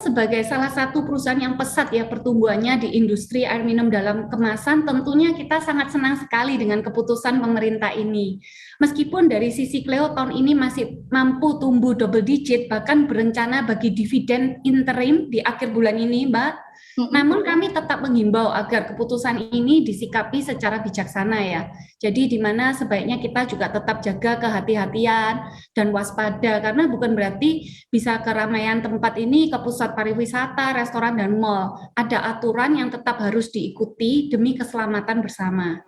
sebagai salah satu perusahaan yang pesat ya pertumbuhannya di industri air minum dalam kemasan, tentunya kita sangat senang sekali dengan keputusan pemerintah ini. Meskipun dari sisi Cleo tahun ini masih mampu tumbuh double digit, bahkan berencana bagi dividen interim di akhir bulan ini, Mbak. Namun kami tetap menghimbau agar keputusan ini disikapi secara bijaksana ya. Jadi di mana sebaiknya kita juga tetap jaga kehati-hatian dan waspada, karena bukan berarti bisa keramaian tempat ini ke pusat pariwisata, restoran, dan mal. Ada aturan yang tetap harus diikuti demi keselamatan bersama.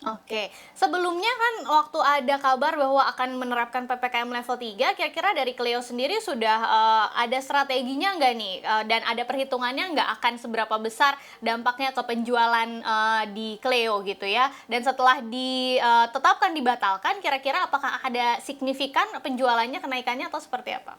Oke, sebelumnya kan waktu ada kabar bahwa akan menerapkan PPKM level 3, kira-kira dari Clio sendiri sudah ada strateginya nggak nih? Dan ada perhitungannya nggak akan seberapa besar dampaknya ke penjualan di Clio gitu ya? Dan setelah ditetapkan dibatalkan, kira-kira apakah ada signifikan penjualannya, kenaikannya atau seperti apa?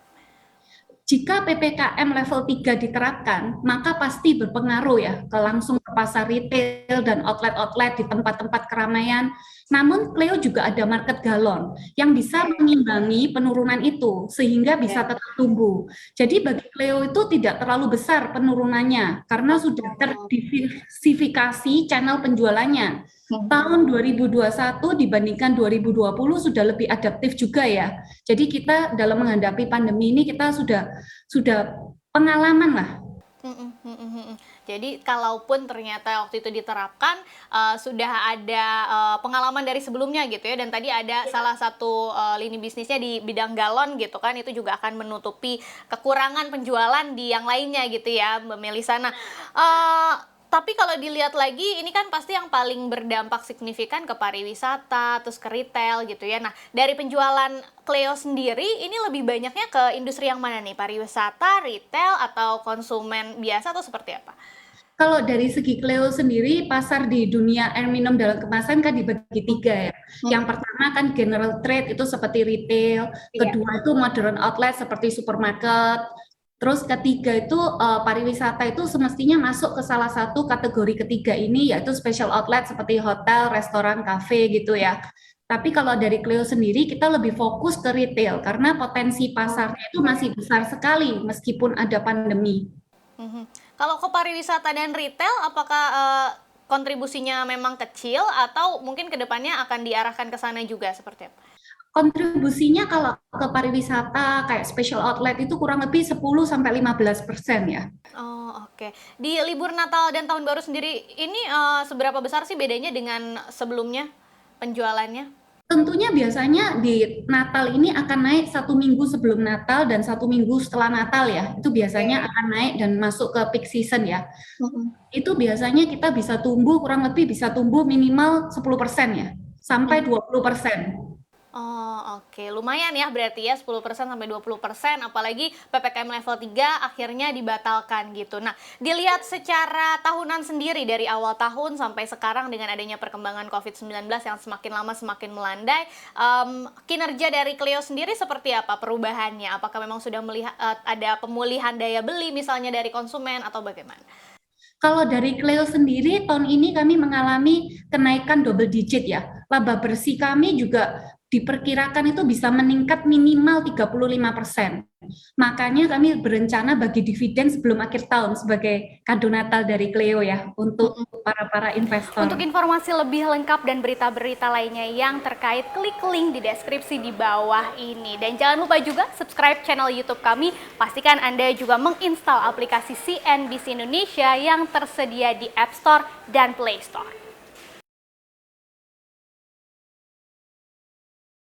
Jika PPKM level 3 diterapkan, maka pasti berpengaruh ya ke langsung ke pasar retail dan outlet-outlet di tempat-tempat keramaian. Namun Cleo juga ada market galon yang bisa mengimbangi penurunan itu sehingga bisa tetap tumbuh. Jadi bagi Cleo itu tidak terlalu besar penurunannya karena sudah terdiversifikasi channel penjualannya. Tahun 2021 dibandingkan 2020 sudah lebih adaptif juga ya. Jadi kita dalam menghadapi pandemi ini kita sudah pengalaman lah. Jadi kalaupun ternyata waktu itu diterapkan sudah ada pengalaman dari sebelumnya gitu ya, dan tadi ada salah satu lini bisnisnya di bidang galon gitu kan, itu juga akan menutupi kekurangan penjualan di yang lainnya gitu ya Mbak Melisa. Nah, tapi kalau dilihat lagi ini kan pasti yang paling berdampak signifikan ke pariwisata, terus ke retail gitu ya. Nah, dari penjualan Cleo sendiri ini lebih banyaknya ke industri yang mana nih? Pariwisata, retail, atau konsumen biasa atau seperti apa? Kalau dari segi Cleo sendiri, pasar di dunia air minum dalam kemasan kan dibagi tiga ya. Yang pertama kan general trade itu seperti retail, kedua itu modern outlet seperti supermarket, terus ketiga itu pariwisata itu semestinya masuk ke salah satu kategori ketiga ini yaitu special outlet seperti hotel, restoran, kafe gitu ya. Tapi kalau dari Cleo sendiri kita lebih fokus ke retail karena potensi pasarnya itu masih besar sekali meskipun ada pandemi. Kalau ke pariwisata dan retail, apakah kontribusinya memang kecil atau mungkin kedepannya akan diarahkan ke sana juga seperti apa? Kontribusinya kalau ke pariwisata kayak special outlet itu kurang lebih 10-15% ya. Oh, oke. Di libur Natal dan Tahun Baru sendiri ini seberapa besar sih bedanya dengan sebelumnya penjualannya? Tentunya biasanya di Natal ini akan naik 1 minggu sebelum Natal dan 1 minggu setelah Natal ya. Itu biasanya akan naik dan masuk ke peak season ya. Itu biasanya kita bisa tumbuh kurang lebih bisa tumbuh minimal 10% ya, sampai 20%. Oh, oke. Lumayan ya berarti ya 10% sampai 20%, apalagi PPKM level 3 akhirnya dibatalkan gitu. Nah, dilihat secara tahunan sendiri dari awal tahun sampai sekarang dengan adanya perkembangan COVID-19 yang semakin lama semakin melandai, kinerja dari Clio sendiri seperti apa perubahannya? Apakah memang sudah melihat ada pemulihan daya beli misalnya dari konsumen atau bagaimana? Kalau dari Cleo sendiri, tahun ini kami mengalami kenaikan double digit ya. Laba bersih kami juga diperkirakan itu bisa meningkat minimal 35%. Makanya kami berencana bagi dividen sebelum akhir tahun sebagai kado Natal dari Cleo ya, untuk para Untuk investor. informasi lebih lengkap dan berita-berita lainnya yang terkait, klik link di deskripsi di bawah ini. Dan jangan lupa juga subscribe channel YouTube kami. Pastikan Anda juga menginstal aplikasi CNBC Indonesia yang tersedia di App Store dan Play Store.